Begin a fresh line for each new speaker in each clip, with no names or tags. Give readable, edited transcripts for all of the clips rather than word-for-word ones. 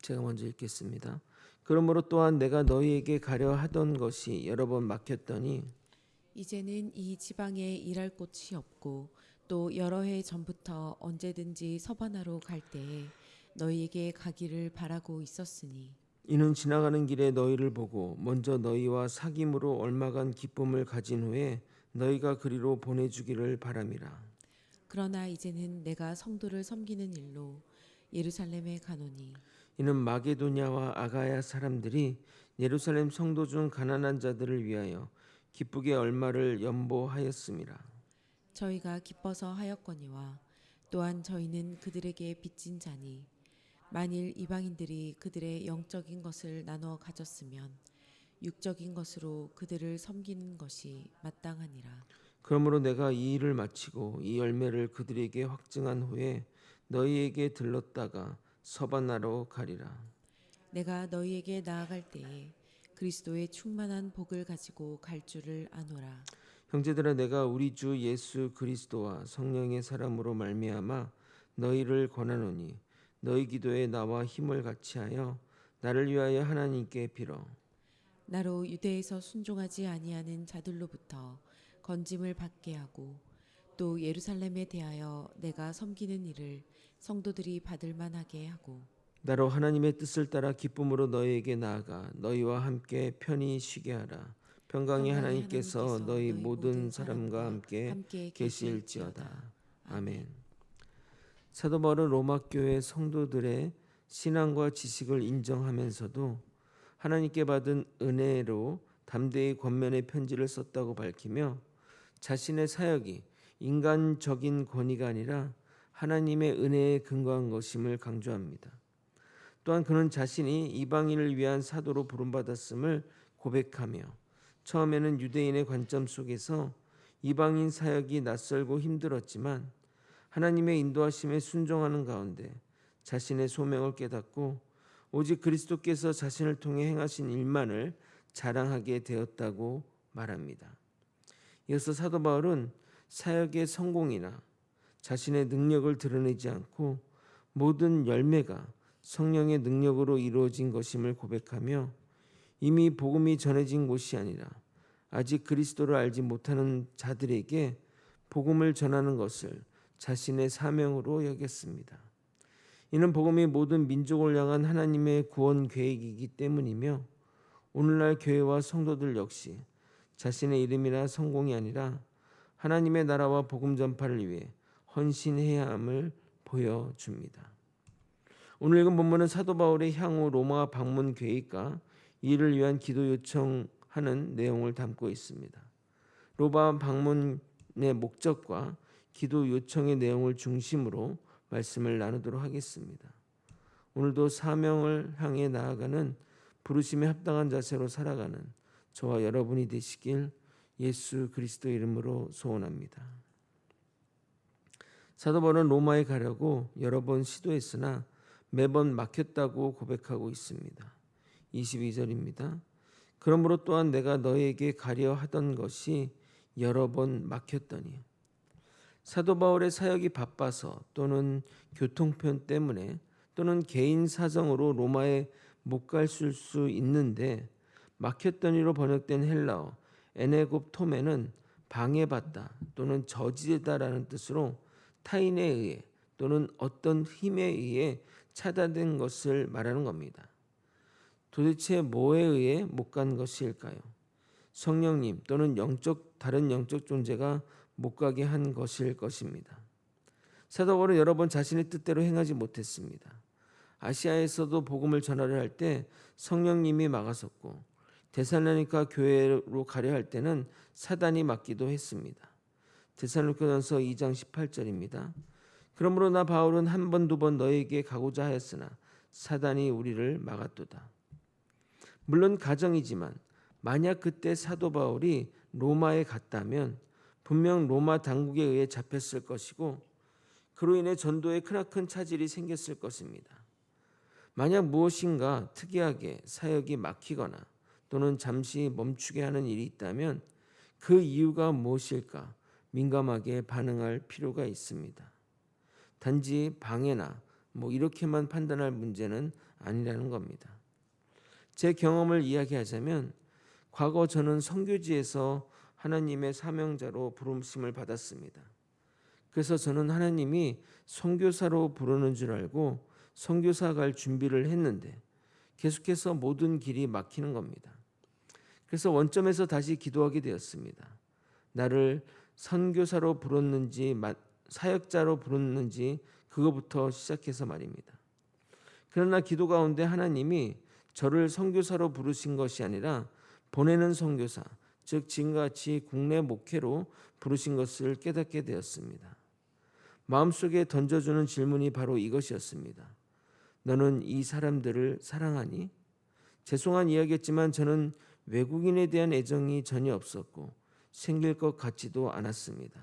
제가 먼저 읽겠습니다. 그러므로 또한 내가 너희에게 가려 하던 것이 여러 번 막혔더니
이제는 이 지방에 일할 곳이 없고 또 여러 해 전부터 언제든지 서바나로 갈 때에 너희에게 가기를 바라고 있었으니
이는 지나가는 길에 너희를 보고 먼저 너희와 사귐으로 얼마간 기쁨을 가진 후에 너희가 그리로 보내주기를 바람이라.
그러나 이제는 내가 성도를 섬기는 일로 예루살렘에 가노니
이는 마게도냐와 아가야 사람들이 예루살렘 성도 중 가난한 자들을 위하여 기쁘게 얼마를 연보하였음이라.
저희가 기뻐서 하였거니와 또한 저희는 그들에게 빚진 자니 만일 이방인들이 그들의 영적인 것을 나눠 가졌으면 육적인 것으로 그들을 섬기는 것이 마땅하니라.
그러므로 내가 이 일을 마치고 이 열매를 그들에게 확증한 후에 너희에게 들렀다가 서바나로 가리라.
내가 너희에게 나아갈 때에 그리스도의 충만한 복을 가지고 갈 줄을 아노라.
형제들아, 내가 우리 주 예수 그리스도와 성령의 사람으로 말미암아 너희를 권하노니 너희 기도에 나와 힘을 같이하여 나를 위하여 하나님께 빌어.
나로 유대에서 순종하지 아니하는 자들로부터 건짐을 받게 하고 또 예루살렘에 대하여 내가 섬기는 일을 성도들이 받을 만하게 하고
나로 하나님의 뜻을 따라 기쁨으로 너희에게 나아가 너희와 함께 편히 쉬게 하라. 평강의
평강의
하나님께서
하나님께서
너희
너희
모든
모든
사람과
사람과
함께
함께
계실지어다.
계실지어다.
아멘.
아멘.
사도 바울은 로마 교회 성도들의 신앙과 지식을 인정하면서도 하나님께 받은 은혜로 담대히 권면의 편지를 썼다고 밝히며 자신의 사역이 인간적인 권위가 아니라 하나님의 은혜에 근거한 것임을 강조합니다. 또한 그는 자신이 이방인을 위한 사도로 부름받았음을 고백하며 처음에는 유대인의 관점 속에서 이방인 사역이 낯설고 힘들었지만 하나님의 인도하심에 순종하는 가운데 자신의 소명을 깨닫고 오직 그리스도께서 자신을 통해 행하신 일만을 자랑하게 되었다고 말합니다. 이어서 사도 바울은 사역의 성공이나 자신의 능력을 드러내지 않고 모든 열매가 성령의 능력으로 이루어진 것임을 고백하며 이미 복음이 전해진 곳이 아니라 아직 그리스도를 알지 못하는 자들에게 복음을 전하는 것을 자신의 사명으로 여겼습니다. 이는 복음이 모든 민족을 향한 하나님의 구원 계획이기 때문이며 오늘날 교회와 성도들 역시 자신의 이름이나 성공이 아니라 하나님의 나라와 복음 전파를 위해 헌신해야 함을 보여줍니다. 오늘 읽은 본문은 사도 바울의 향후 로마 방문 계획과 이를 위한 기도 요청하는 내용을 담고 있습니다. 로마 방문의 목적과 기도 요청의 내용을 중심으로 말씀을 나누도록 하겠습니다. 오늘도 사명을 향해 나아가는 부르심에 합당한 자세로 살아가는 저와 여러분이 되시길 예수 그리스도 이름으로 소원합니다. 사도 바울은 로마에 가려고 여러 번 시도했으나 매번 막혔다고 고백하고 있습니다. 22절입니다. 그러므로 또한 내가 너에게 가려 하던 것이 여러 번 막혔더니. 사도 바울의 사역이 바빠서 또는 교통편 때문에 또는 개인 사정으로 로마에 못 갈 수 있는데 막혔더니로 번역된 헬라어 에네곱토메는 방해받다 또는 저지르다라는 뜻으로 타인에 의해 또는 어떤 힘에 의해 차단된 것을 말하는 겁니다. 도대체 뭐에 의해 못 간 것일까요? 성령님 또는 다른 영적 존재가 못 가게 한 것일 것입니다. 사도 바울은 여러 번 자신의 뜻대로 행하지 못했습니다. 아시아에서도 복음을 전하려 할 때 성령님이 막았었고 데살로니가 교회로 가려 할 때는 사단이 막기도 했습니다. 데살로니가전서 2장 18절입니다. 그러므로 나 바울은 한 번, 두 번 너에게 가고자 하였으나 사단이 우리를 막았도다. 물론 가정이지만 만약 그때 사도 바울이 로마에 갔다면 분명 로마 당국에 의해 잡혔을 것이고 그로 인해 전도에 크나큰 차질이 생겼을 것입니다. 만약 무엇인가 특이하게 사역이 막히거나 또는 잠시 멈추게 하는 일이 있다면 그 이유가 무엇일까 민감하게 반응할 필요가 있습니다. 단지 방해나 이렇게만 판단할 문제는 아니라는 겁니다. 제 경험을 이야기하자면 과거 저는 선교지에서 하나님의 사명자로 부르심을 받았습니다. 그래서 저는 하나님이 선교사로 부르는 줄 알고 선교사 갈 준비를 했는데 계속해서 모든 길이 막히는 겁니다. 그래서 원점에서 다시 기도하게 되었습니다. 나를 선교사로 부르는지 사역자로 부르는지 그거부터 시작해서 말입니다. 그러나 기도 가운데 하나님이 저를 선교사로 부르신 것이 아니라 보내는 선교사, 즉 지금같이 국내 목회로 부르신 것을 깨닫게 되었습니다. 마음속에 던져주는 질문이 바로 이것이었습니다. 너는 이 사람들을 사랑하니? 죄송한 이야기였지만 저는 외국인에 대한 애정이 전혀 없었고 생길 것 같지도 않았습니다.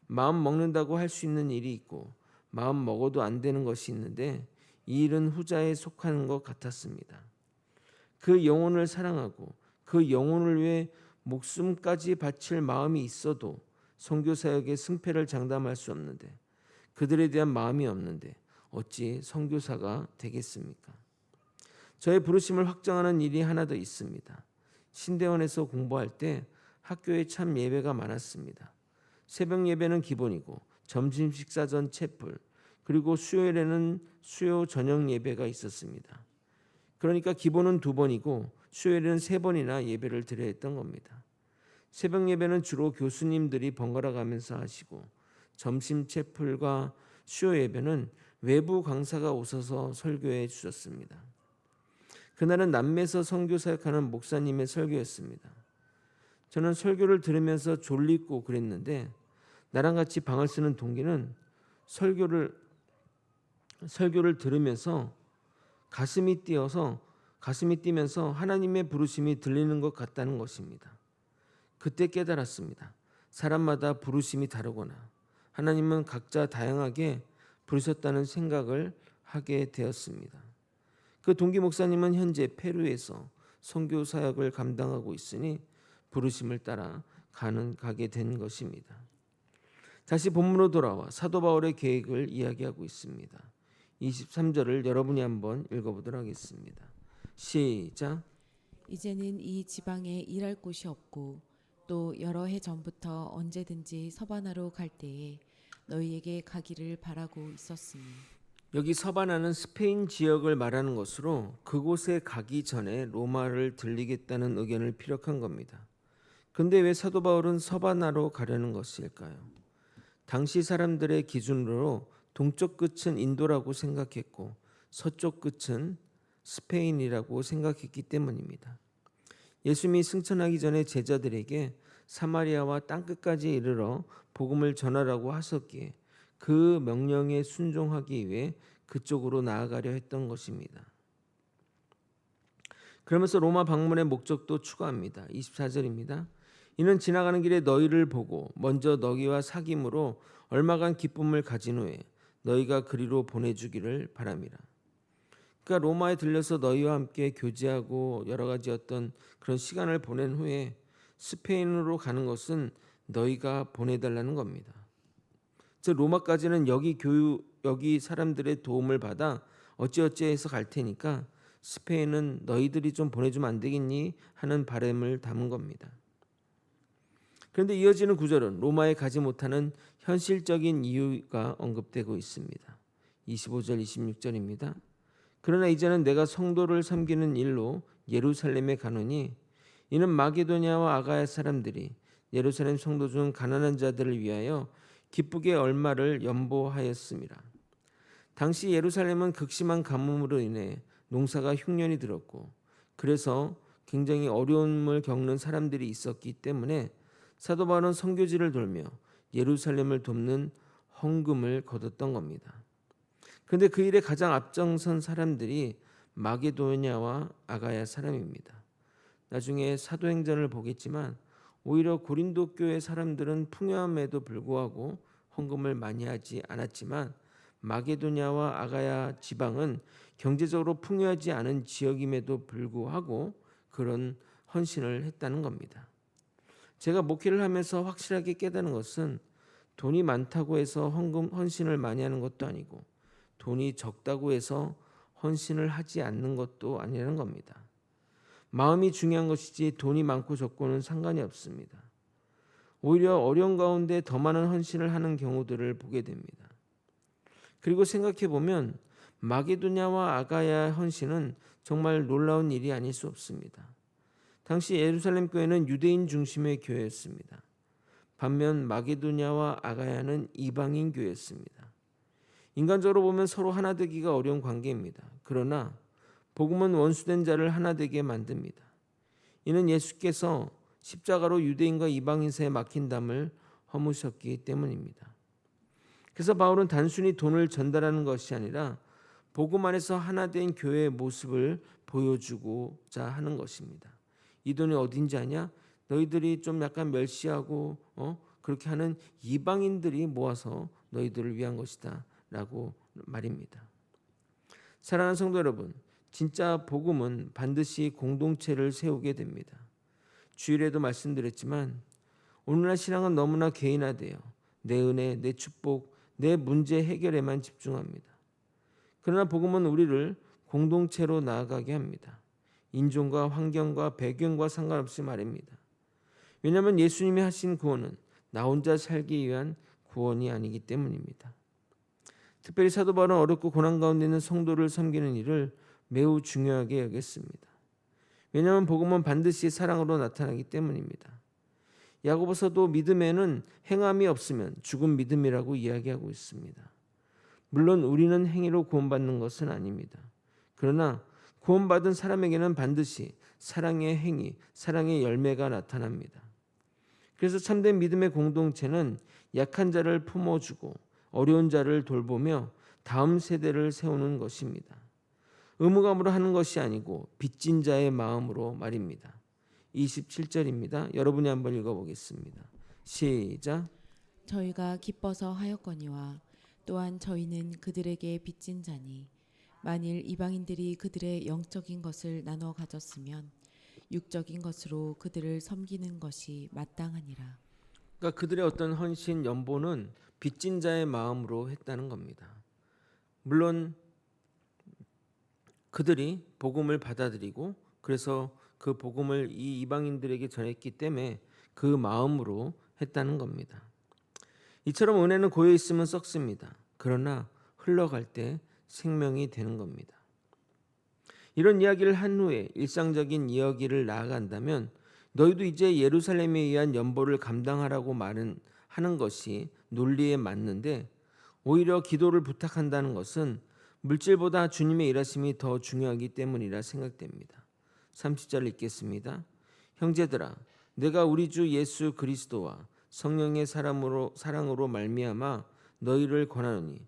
마음 먹는다고 할 수 있는 일이 있고 마음 먹어도 안 되는 것이 있는데 이 일은 후자에 속하는 것 같았습니다. 그 영혼을 사랑하고 그 영혼을 위해 목숨까지 바칠 마음이 있어도 선교사역의 승패를 장담할 수 없는데 그들에 대한 마음이 없는데 어찌 선교사가 되겠습니까? 저의 부르심을 확정하는 일이 하나 더 있습니다. 신대원에서 공부할 때 학교에 참 예배가 많았습니다. 새벽 예배는 기본이고 점심 식사 전 채플 그리고 수요일에는 수요 저녁 예배가 있었습니다. 그러니까 기본은 2번이고 수요일에는 3번이나 예배를 드려야 했던 겁니다. 새벽 예배는 주로 교수님들이 번갈아 가면서 하시고 점심 채플과 수요 예배는 외부 강사가 오셔서 설교해 주셨습니다. 그날은 남매에서 선교 사역하는 목사님의 설교였습니다. 저는 설교를 들으면서 졸리고 그랬는데 나랑 같이 방을 쓰는 동기는 설교를 들으면서 가슴이 뛰면서 하나님의 부르심이 들리는 것 같다는 것입니다. 그때 깨달았습니다. 사람마다 부르심이 다르거나 하나님은 각자 다양하게 부르셨다는 생각을 하게 되었습니다. 그 동기 목사님은 현재 페루에서 선교 사역을 감당하고 있으니 부르심을 따라 가게 된 것입니다. 다시 본문으로 돌아와 사도 바울의 계획을 이야기하고 있습니다. 23절을 여러분이 한번 읽어보도록 하겠습니다. 시작.
이제는 이 지방에 일할 곳이 없고 또 여러 해 전부터 언제든지 서바나로 갈 때에 너희에게 가기를 바라고 있었으니.
여기 서바나는 스페인 지역을 말하는 것으로 그곳에 가기 전에 로마를 들리겠다는 의견을 피력한 겁니다. 근데 왜 사도 바울은 서바나로 가려는 것일까요? 당시 사람들의 기준으로 동쪽 끝은 인도라고 생각했고 서쪽 끝은 스페인이라고 생각했기 때문입니다. 예수님이 승천하기 전에 제자들에게 사마리아와 땅끝까지 이르러 복음을 전하라고 하셨기에 그 명령에 순종하기 위해 그쪽으로 나아가려 했던 것입니다. 그러면서 로마 방문의 목적도 추가합니다. 24절입니다. 이는 지나가는 길에 너희를 보고 먼저 너희와 사귐으로 얼마간 기쁨을 가진 후에 너희가 그리로 보내주기를 바람이라. 그러니까 로마에 들려서 너희와 함께 교제하고 여러 가지 어떤 그런 시간을 보낸 후에 스페인으로 가는 것은 너희가 보내달라는 겁니다. 즉 로마까지는 여기 사람들의 도움을 받아 어찌어찌해서 갈 테니까 스페인은 너희들이 좀 보내주면 안 되겠니 하는 바람을 담은 겁니다. 그런데 이어지는 구절은 로마에 가지 못하는 현실적인 이유가 언급되고 있습니다. 25절 26절입니다. 그러나 이제는 내가 성도를 섬기는 일로 예루살렘에 가노니 이는 마게도냐와 아가야 사람들이 예루살렘 성도 중 가난한 자들을 위하여 기쁘게 얼마를 연보하였음이라. 당시 예루살렘은 극심한 가뭄으로 인해 농사가 흉년이 들었고 그래서 굉장히 어려움을 겪는 사람들이 있었기 때문에 사도 바울은 선교지를 돌며 예루살렘을 돕는 헌금을 거뒀던 겁니다. 그런데 그 일에 가장 앞장선 사람들이 마게도냐와 아가야 사람입니다. 나중에 사도행전을 보겠지만 오히려 고린도 교회 사람들은 풍요함에도 불구하고 헌금을 많이 하지 않았지만 마게도냐와 아가야 지방은 경제적으로 풍요하지 않은 지역임에도 불구하고 그런 헌신을 했다는 겁니다. 제가 목회를 하면서 확실하게 깨닫는 것은 돈이 많다고 해서 헌신을 많이 하는 것도 아니고 돈이 적다고 해서 헌신을 하지 않는 것도 아니라는 겁니다. 마음이 중요한 것이지 돈이 많고 적고는 상관이 없습니다. 오히려 어려운 가운데 더 많은 헌신을 하는 경우들을 보게 됩니다. 그리고 생각해 보면 마게도냐와 아가야의 헌신은 정말 놀라운 일이 아닐 수 없습니다. 당시 예루살렘 교회는 유대인 중심의 교회였습니다. 반면 마게도냐와 아가야는 이방인 교회였습니다. 인간적으로 보면 서로 하나 되기가 어려운 관계입니다. 그러나 복음은 원수된 자를 하나 되게 만듭니다. 이는 예수께서 십자가로 유대인과 이방인 사이에 막힌 담을 허무셨기 때문입니다. 그래서 바울은 단순히 돈을 전달하는 것이 아니라 복음 안에서 하나 된 교회의 모습을 보여주고자 하는 것입니다. 이 돈이 어딘지 아냐? 너희들이 좀 약간 멸시하고 그렇게 하는 이방인들이 모아서 너희들을 위한 것이다 라고 말입니다. 사랑하는 성도 여러분, 진짜 복음은 반드시 공동체를 세우게 됩니다. 주일에도 말씀드렸지만 오늘날 신앙은 너무나 개인화되어 내 은혜, 내 축복, 내 문제 해결에만 집중합니다. 그러나 복음은 우리를 공동체로 나아가게 합니다. 인종과 환경과 배경과 상관없이 말입니다. 왜냐하면 예수님이 하신 구원은 나 혼자 살기 위한 구원이 아니기 때문입니다. 특별히 사도 바울은 어렵고 고난 가운데 있는 성도를 섬기는 일을 매우 중요하게 여겼습니다. 왜냐하면 복음은 반드시 사랑으로 나타나기 때문입니다. 야고보서도 믿음에는 행함이 없으면 죽은 믿음이라고 이야기하고 있습니다. 물론 우리는 행위로 구원받는 것은 아닙니다. 그러나 구원받은 사람에게는 반드시 사랑의 행위, 사랑의 열매가 나타납니다. 그래서 참된 믿음의 공동체는 약한 자를 품어주고 어려운 자를 돌보며 다음 세대를 세우는 것입니다. 의무감으로 하는 것이 아니고 빚진 자의 마음으로 말입니다. 27절입니다. 여러분이 한번 읽어보겠습니다. 시작.
저희가 기뻐서 하였거니와 또한 저희는 그들에게 빚진 자니 만일 이방인들이 그들의 영적인 것을 나눠 가졌으면 육적인 것으로 그들을 섬기는 것이 마땅하니라.
그러니까 그들의 어떤 헌신 연보는 빚진 자의 마음으로 했다는 겁니다. 물론 그들이 복음을 받아들이고 그래서 그 복음을 이 이방인들에게 전했기 때문에 그 마음으로 했다는 겁니다. 이처럼 은혜는 고여 있으면 썩습니다. 그러나 흘러갈 때 생명이 되는 겁니다. 이런 이야기를 한 후에 일상적인 이야기를 나아간다면 너희도 이제 예루살렘에 의한 연보를 감당하라고 하는 것이 논리에 맞는데 오히려 기도를 부탁한다는 것은 물질보다 주님의 일하심이 더 중요하기 때문이라 생각됩니다. 30절 읽겠습니다. 형제들아, 내가 우리 주 예수 그리스도와 성령의 사랑으로 말미암아 너희를 권하노니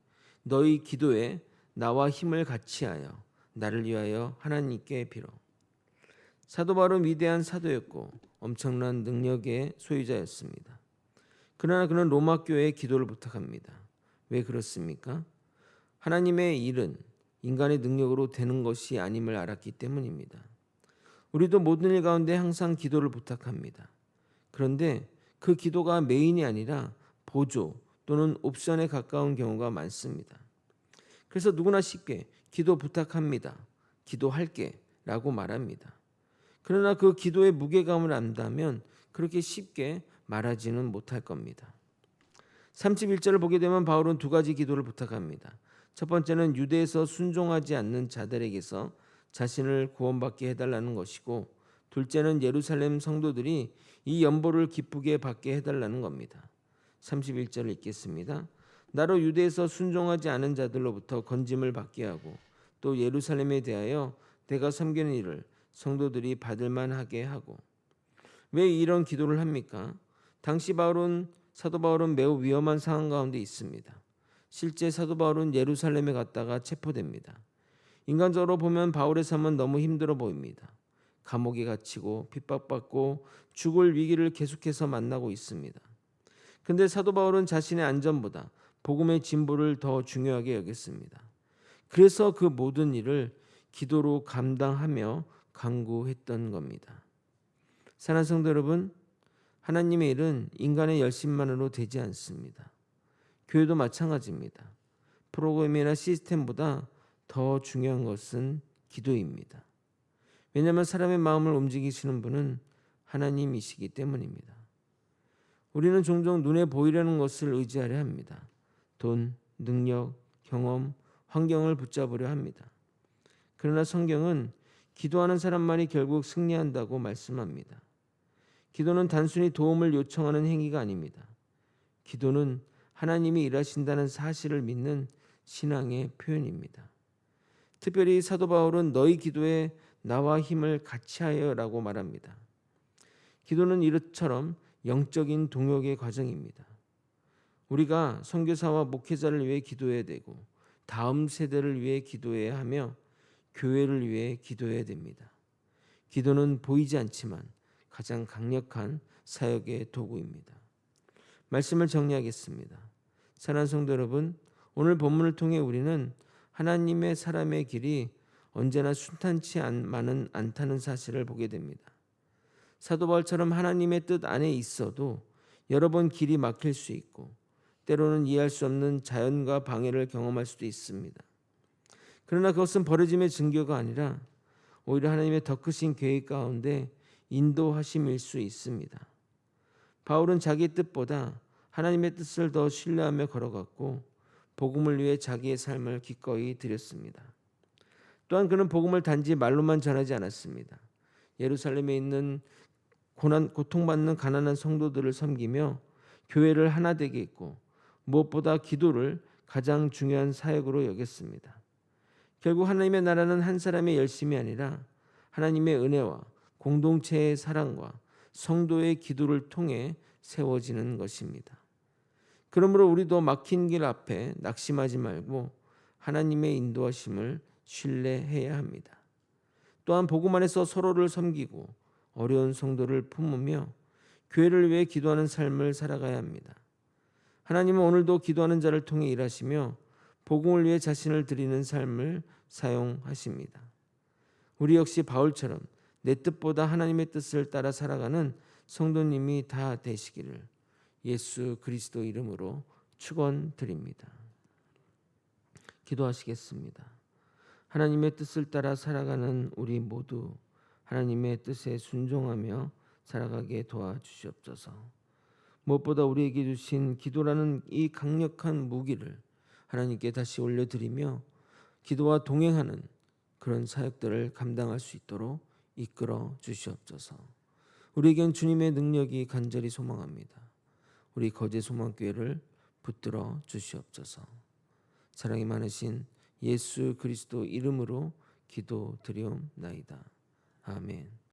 너희 기도에 나와 힘을 같이하여 나를 위하여 하나님께 빌어. 사도 바울은 위대한 사도였고 엄청난 능력의 소유자였습니다. 그러나 그는 로마 교회에 기도를 부탁합니다. 왜 그렇습니까? 하나님의 일은 인간의 능력으로 되는 것이 아님을 알았기 때문입니다. 우리도 모든 일 가운데 항상 기도를 부탁합니다. 그런데 그 기도가 메인이 아니라 보조 또는 옵션에 가까운 경우가 많습니다. 그래서 누구나 쉽게 기도 부탁합니다. 기도할게 라고 말합니다. 그러나 그 기도의 무게감을 안다면 그렇게 쉽게 말하지는 못할 겁니다. 31절을 보게 되면 바울은 두 가지 기도를 부탁합니다. 첫 번째는 유대에서 순종하지 않는 자들에게서 자신을 구원받게 해달라는 것이고 둘째는 예루살렘 성도들이 이 연보를 기쁘게 받게 해달라는 겁니다. 31절을 읽겠습니다. 나로 유대에서 순종하지 않은 자들로부터 건짐을 받게 하고 또 예루살렘에 대하여 내가 섬기는 일을 성도들이 받을 만하게 하고. 왜 이런 기도를 합니까? 당시 사도 바울은 매우 위험한 상황 가운데 있습니다. 실제 사도 바울은 예루살렘에 갔다가 체포됩니다. 인간적으로 보면 바울의 삶은 너무 힘들어 보입니다. 감옥에 갇히고 핍박받고 죽을 위기를 계속해서 만나고 있습니다. 근데 사도 바울은 자신의 안전보다 복음의 진보를 더 중요하게 여겼습니다. 그래서 그 모든 일을 기도로 감당하며 간구했던 겁니다. 사랑하는 성도 여러분, 하나님의 일은 인간의 열심만으로 되지 않습니다. 교회도 마찬가지입니다. 프로그램이나 시스템보다 더 중요한 것은 기도입니다. 왜냐하면 사람의 마음을 움직이시는 분은 하나님이시기 때문입니다. 우리는 종종 눈에 보이려는 것을 의지하려 합니다. 돈, 능력, 경험, 환경을 붙잡으려 합니다. 그러나 성경은 기도하는 사람만이 결국 승리한다고 말씀합니다. 기도는 단순히 도움을 요청하는 행위가 아닙니다. 기도는 하나님이 일하신다는 사실을 믿는 신앙의 표현입니다. 특별히 사도 바울은 너희 기도에 나와 힘을 같이 하여라고 말합니다. 기도는 이처럼 영적인 동역의 과정입니다. 우리가 선교사와 목회자를 위해 기도해야 되고 다음 세대를 위해 기도해야 하며 교회를 위해 기도해야 됩니다. 기도는 보이지 않지만 가장 강력한 사역의 도구입니다. 말씀을 정리하겠습니다. 사랑하는 성도 여러분, 오늘 본문을 통해 우리는 하나님의 사람의 길이 언제나 순탄치 않다는 사실을 보게 됩니다. 사도 바울처럼 하나님의 뜻 안에 있어도 여러 번 길이 막힐 수 있고 때로는 이해할 수 없는 자연과 방해를 경험할 수도 있습니다. 그러나 그것은 버려짐의 증거가 아니라 오히려 하나님의 더 크신 계획 가운데 인도하심일 수 있습니다. 바울은 자기 뜻보다 하나님의 뜻을 더 신뢰하며 걸어갔고 복음을 위해 자기의 삶을 기꺼이 드렸습니다. 또한 그는 복음을 단지 말로만 전하지 않았습니다. 예루살렘에 있는 고통받는 가난한 성도들을 섬기며 교회를 하나 되게 했고 무엇보다 기도를 가장 중요한 사역으로 여겼습니다. 결국 하나님의 나라는 한 사람의 열심이 아니라 하나님의 은혜와 공동체의 사랑과 성도의 기도를 통해 세워지는 것입니다. 그러므로 우리도 막힌 길 앞에 낙심하지 말고 하나님의 인도하심을 신뢰해야 합니다. 또한 복음 안에서 서로를 섬기고 어려운 성도를 품으며 교회를 위해 기도하는 삶을 살아가야 합니다. 하나님은 오늘도 기도하는 자를 통해 일하시며 복음을 위해 자신을 드리는 삶을 사용하십니다. 우리 역시 바울처럼 내 뜻보다 하나님의 뜻을 따라 살아가는 성도님이 다 되시기를 예수 그리스도 이름으로 축원드립니다. 기도하시겠습니다. 하나님의 뜻을 따라 살아가는 우리 모두 하나님의 뜻에 순종하며 살아가게 도와주시옵소서. 무엇보다 우리에게 주신 기도라는 이 강력한 무기를 하나님께 다시 올려드리며 기도와 동행하는 그런 사역들을 감당할 수 있도록 이끌어 주시옵소서. 우리에겐 주님의 능력이 간절히 소망합니다. 우리 거제 소망교회를 붙들어 주시옵소서. 사랑이 많으신 예수 그리스도 이름으로 기도드리옵나이다. 아멘.